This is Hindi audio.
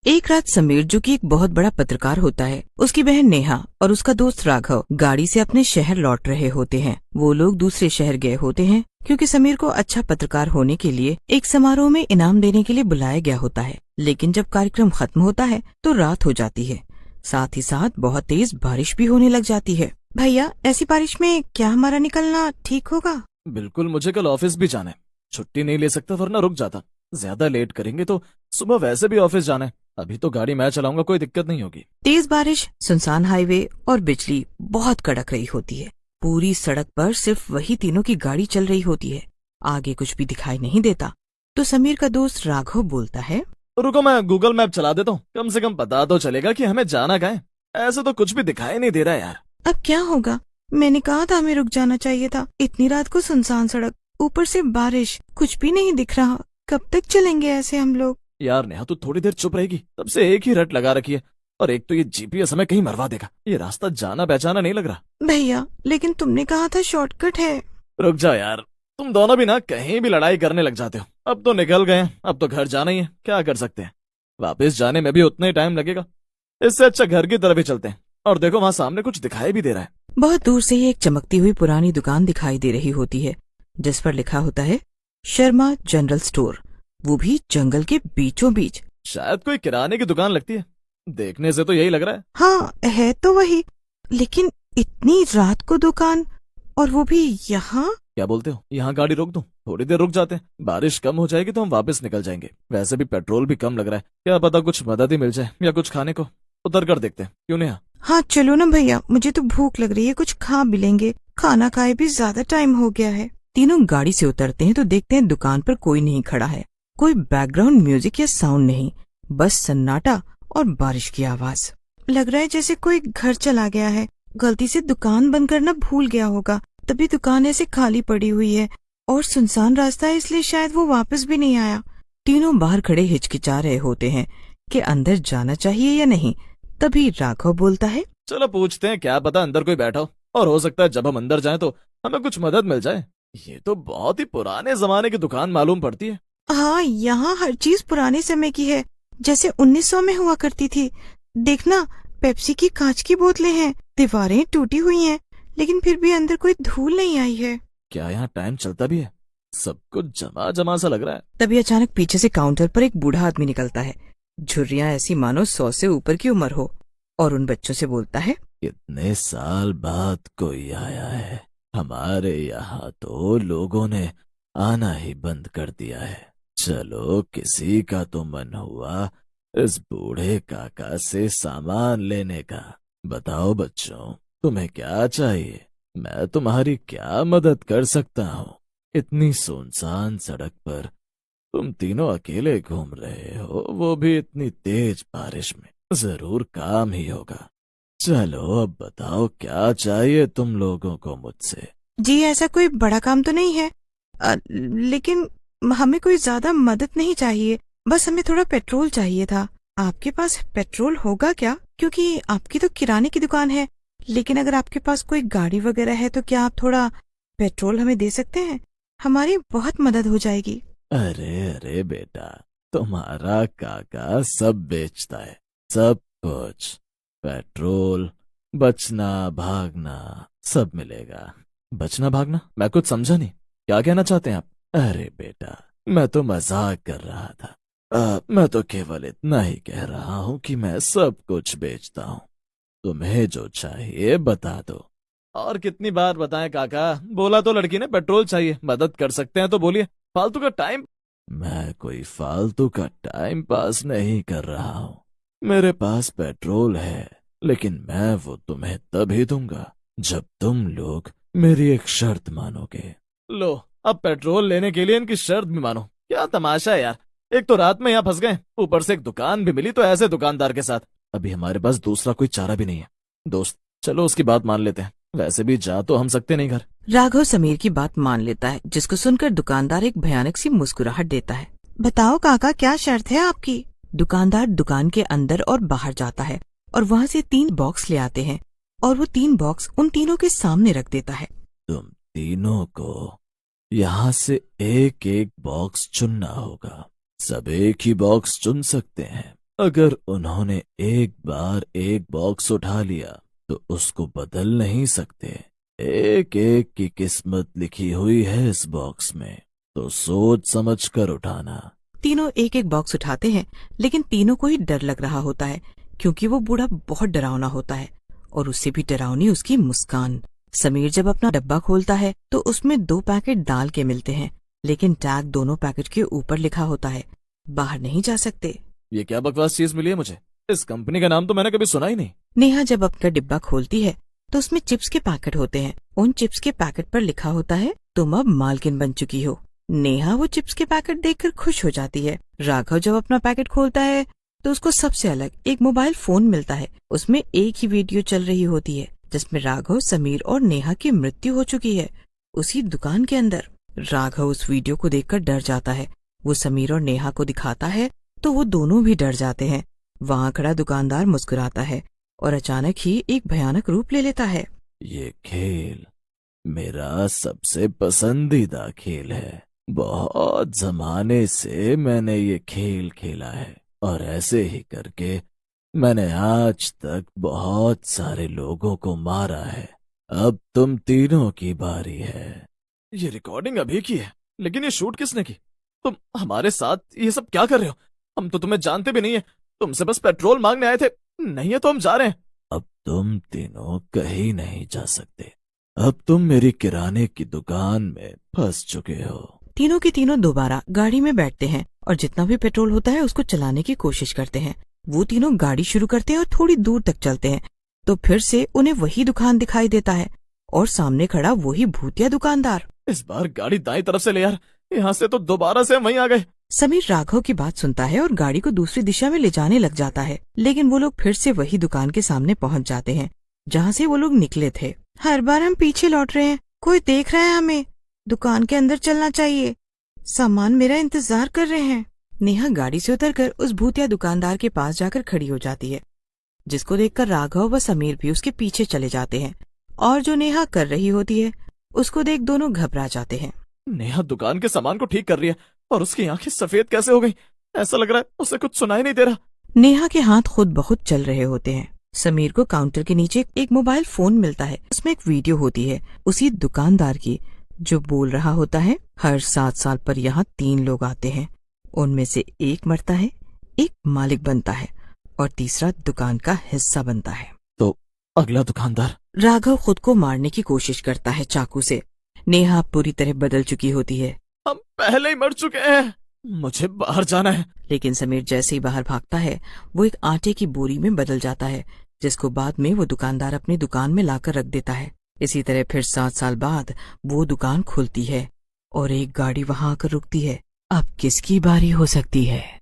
एक रात समीर, जो कि एक बहुत बड़ा पत्रकार होता है, उसकी बहन नेहा और उसका दोस्त राघव गाड़ी से अपने शहर लौट रहे होते हैं। वो लोग दूसरे शहर गए होते हैं क्योंकि समीर को अच्छा पत्रकार होने के लिए एक समारोह में इनाम देने के लिए बुलाया गया होता है। लेकिन जब कार्यक्रम खत्म होता है तो रात हो जाती है। साथ ही साथ बहुत तेज बारिश भी होने लग जाती है। भैया, ऐसी बारिश में क्या हमारा निकलना ठीक होगा? बिल्कुल, मुझे कल ऑफिस भी जाना है। छुट्टी नहीं ले सकता वरना रुक जाता। ज्यादा लेट करेंगे तो सुबह वैसे भी ऑफिस जाना है। अभी तो गाड़ी मैं चलाऊंगा, कोई दिक्कत नहीं होगी। तेज बारिश, सुनसान हाईवे और बिजली बहुत कड़क रही होती है। पूरी सड़क पर सिर्फ वही तीनों की गाड़ी चल रही होती है। आगे कुछ भी दिखाई नहीं देता। तो समीर का दोस्त राघव बोलता है, रुको, मैं गूगल मैप चला देता हूँ, कम से कम पता तो चलेगा कि हमें जाना कहाँ है। ऐसे तो कुछ भी दिखाई नहीं दे रहा है यार। अब क्या होगा? मैंने कहा था हमें रुक जाना चाहिए था। इतनी रात को सुनसान सड़क, ऊपर से बारिश, कुछ भी नहीं दिख रहा। कब तक चलेंगे ऐसे हम लोग? यार नेहा, तू थोड़ी देर चुप रहेगी? तब से एक ही रट लगा रखी है। और एक तो ये जीपीएस हमें कहीं मरवा देगा। ये रास्ता जाना पहचाना नहीं लग रहा। भैया, लेकिन तुमने कहा था शॉर्टकट है। रुक जा यार, तुम दोनों भी ना कहीं भी लड़ाई करने लग जाते हो। अब तो निकल गए हैं, अब तो घर जाना ही है। क्या कर सकते हैं, वापस जाने में भी उतना ही टाइम लगेगा। इससे अच्छा घर की तरफ ही चलते हैं। और देखो, वहाँ सामने कुछ दिखाई भी दे रहा है। बहुत दूर से ही एक चमकती हुई पुरानी दुकान दिखाई दे रही होती है, जिस पर लिखा होता है शर्मा जनरल स्टोर, वो भी जंगल के बीचों बीच। शायद कोई किराने की दुकान लगती है, देखने से तो यही लग रहा है। हाँ, है तो वही, लेकिन इतनी रात को दुकान, और वो भी यहाँ। क्या बोलते हो, यहाँ गाड़ी रोक दूं? थोड़ी देर रुक जाते हैं, बारिश कम हो जाएगी तो हम वापस निकल जाएंगे। वैसे भी पेट्रोल भी कम लग रहा है, क्या पता कुछ मदद ही मिल जाए या कुछ खाने को। उतर कर देखते हैं, क्यों नहीं? हाँ चलो ना भैया, मुझे तो भूख लग रही है, कुछ खा भी लेंगे। खाना खाए भी ज्यादा टाइम हो गया है। तीनों गाड़ी से उतरते हैं तो देखते हैं दुकान पर कोई नहीं खड़ा है। कोई बैकग्राउंड म्यूजिक या साउंड नहीं, बस सन्नाटा और बारिश की आवाज। लग रहा है जैसे कोई घर चला गया है, गलती से दुकान बंद करना भूल गया होगा, तभी दुकान ऐसे खाली पड़ी हुई है। और सुनसान रास्ता है, इसलिए शायद वो वापस भी नहीं आया। तीनों बाहर खड़े हिचकिचा रहे होते हैं कि अंदर जाना चाहिए या नहीं। तभी राघव बोलता है, चलो पूछते हैं, क्या पता अंदर कोई बैठा हो। और हो सकता है जब हम अंदर जाएं तो हमें कुछ मदद मिल जाए। ये तो बहुत ही पुराने जमाने की दुकान मालूम पड़ती है। हाँ, यहाँ हर चीज पुराने समय की है, जैसे 1900 में हुआ करती थी। देखना, पेप्सी की कांच की बोतलें हैं, दीवारें टूटी हुई हैं, लेकिन फिर भी अंदर कोई धूल नहीं आई है। क्या यहाँ टाइम चलता भी है? सब कुछ जमा जमा सा लग रहा है। तभी अचानक पीछे से काउंटर पर एक बूढ़ा आदमी निकलता है। झुर्रियां ऐसी मानो 100 से ऊपर की उम्र हो, और उन बच्चों से बोलता है, कितने साल बाद कोई आया है। हमारे यहाँ तो लोगों ने आना ही बंद कर दिया है। चलो, किसी का तो मन हुआ इस बूढ़े काका से सामान लेने का। बताओ बच्चों, तुम्हें क्या चाहिए? मैं तुम्हारी क्या मदद कर सकता हूँ? इतनी सुनसान सड़क पर तुम तीनों अकेले घूम रहे हो, वो भी इतनी तेज बारिश में। जरूर काम ही होगा। चलो अब बताओ, क्या चाहिए तुम लोगों को मुझसे? जी ऐसा कोई बड़ा काम तो नहीं है, लेकिन हमें कोई ज्यादा मदद नहीं चाहिए, बस हमें थोड़ा पेट्रोल चाहिए था। आपके पास पेट्रोल होगा क्या? क्योंकि आपकी तो किराने की दुकान है, लेकिन अगर आपके पास कोई गाड़ी वगैरह है तो क्या आप थोड़ा पेट्रोल हमें दे सकते हैं? हमारी बहुत मदद हो जाएगी। अरे अरे बेटा, तुम्हारा काका सब बेचता है, सब कुछ। पेट्रोल, बचना भागना सब मिलेगा। बचना भागना? मैं कुछ समझा नहीं, क्या कहना चाहते हैं आप? अरे बेटा, मैं तो मजाक कर रहा था। मैं तो केवल इतना ही कह रहा हूँ कि मैं सब कुछ बेचता हूँ। तुम्हें जो चाहिए बता दो। और कितनी बार बताएं काका, बोला तो लड़की ने पेट्रोल चाहिए, मदद कर सकते हैं तो बोलिए। फालतू का टाइम। मैं कोई फालतू का टाइम पास नहीं कर रहा हूँ। मेरे पास पेट्रोल है, लेकिन मैं वो तुम्हें तभी दूंगा जब तुम लोग मेरी एक शर्त मानोगे। लो, अब पेट्रोल लेने के लिए इनकी शर्त भी मानो? क्या तमाशा है यार। एक तो रात में यहाँ फंस गए, ऊपर से एक दुकान भी मिली तो ऐसे दुकानदार के साथ। अभी हमारे पास दूसरा कोई चारा भी नहीं है। दोस्त, चलो उसकी बात मान लेते हैं, वैसे भी जा तो हम सकते नहीं घर। राघव समीर की बात मान लेता है, जिसको सुनकर दुकानदार एक भयानक सी मुस्कुराहट देता है। बताओ काका, क्या शर्त है आपकी? दुकानदार दुकान के अंदर और बाहर जाता है और वहाँ से 3 बॉक्स ले आते हैं, और वो 3 बॉक्स उन तीनों के सामने रख देता है। तुम तीनों को यहाँ से एक एक बॉक्स चुनना होगा। सब एक ही बॉक्स चुन सकते हैं, अगर उन्होंने एक बार एक बॉक्स उठा लिया तो उसको बदल नहीं सकते। एक एक की किस्मत लिखी हुई है इस बॉक्स में, तो सोच समझ कर उठाना। तीनों एक एक बॉक्स उठाते हैं, लेकिन तीनों को ही डर लग रहा होता है, क्योंकि वो बूढ़ा बहुत डरावना होता है और उससे भी डरावनी उसकी मुस्कान। समीर जब अपना डब्बा खोलता है तो उसमें 2 पैकेट दाल के मिलते हैं, लेकिन टैग दोनों पैकेट के ऊपर लिखा होता है, बाहर नहीं जा सकते। ये क्या बकवास चीज मिली है मुझे? इस कंपनी का नाम तो मैंने कभी सुना ही नहीं। नेहा जब अपना डिब्बा खोलती है तो उसमें चिप्स के पैकेट होते हैं। उन चिप्स के पैकेट पर लिखा होता है, तुम अब मालकिन बन चुकी हो। नेहा वो चिप्स के पैकेट देखकर खुश हो जाती है। राघव जब अपना पैकेट खोलता है तो उसको सबसे अलग एक मोबाइल फोन मिलता है। उसमें एक ही वीडियो चल रही होती है, जिसमें राघव, समीर और नेहा की मृत्यु हो चुकी है उसी दुकान के अंदर। राघव उस वीडियो को देखकर डर जाता है। वो समीर और नेहा को दिखाता है तो वो दोनों भी डर जाते हैं। वहाँ खड़ा दुकानदार मुस्कुराता है और अचानक ही एक भयानक रूप ले लेता है। ये खेल मेरा सबसे पसंदीदा खेल है। बहुत जमाने से मैंने ये खेल खेला है और ऐसे ही करके मैंने आज तक बहुत सारे लोगों को मारा है। अब तुम तीनों की बारी है। ये रिकॉर्डिंग अभी की है, लेकिन ये शूट किसने की? तुम हमारे साथ ये सब क्या कर रहे हो? हम तो तुम्हें जानते भी नहीं है, तुमसे बस पेट्रोल मांगने आए थे। नहीं है तो हम जा रहे हैं। अब तुम तीनों कहीं नहीं जा सकते। अब तुम मेरी किराने की दुकान में फंस चुके हो। तीनों के तीनों दोबारा गाड़ी में बैठते हैं और जितना भी पेट्रोल होता है उसको चलाने की कोशिश करते हैं। वो तीनों गाड़ी शुरू करते हैं और थोड़ी दूर तक चलते हैं तो फिर से उन्हें वही दुकान दिखाई देता है और सामने खड़ा वही भूतिया दुकानदार। इस बार गाड़ी दाईं तरफ से ले यार, यहाँ से तो दोबारा से हम वहीं आ गए। समीर राघव की बात सुनता है और गाड़ी को दूसरी दिशा में ले जाने लग जाता है, लेकिन वो लोग फिर से वही दुकान के सामने पहुंच जाते हैं जहाँ से वो लोग निकले थे। हर बार हम पीछे लौट रहे हैं, कोई देख रहा है हमें। दुकान के अंदर चलना चाहिए, सामान मेरा इंतजार कर रहे हैं। नेहा गाड़ी से उतरकर उस भूतिया दुकानदार के पास जाकर खड़ी हो जाती है, जिसको देखकर राघव व समीर भी उसके पीछे चले जाते हैं और जो नेहा कर रही होती है उसको देख दोनों घबरा जाते हैं। नेहा दुकान के सामान को ठीक कर रही है और उसकी आंखें सफेद कैसे हो गई? ऐसा लग रहा है उसे कुछ सुनाई नहीं दे रहा। नेहा के हाथ खुद बहुत चल रहे होते हैं। समीर को काउंटर के नीचे एक मोबाइल फोन मिलता है। उसमें एक वीडियो होती है उसी दुकानदार की, जो बोल रहा होता है, हर 7 साल पर यहाँ 3 लोग आते हैं, उनमें से एक मरता है, एक मालिक बनता है और तीसरा दुकान का हिस्सा बनता है। तो अगला दुकानदार? राघव खुद को मारने की कोशिश करता है चाकू से। नेहा पूरी तरह बदल चुकी होती है। हम पहले ही मर चुके हैं, मुझे बाहर जाना है। लेकिन समीर जैसे ही बाहर भागता है वो एक आटे की बोरी में बदल जाता है, जिसको बाद में वो दुकानदार अपनी दुकान में लाकर रख देता है। इसी तरह फिर 7 साल बाद वो दुकान खुलती है और एक गाड़ी वहां आकर रुकती है। अब किसकी बारी हो सकती है?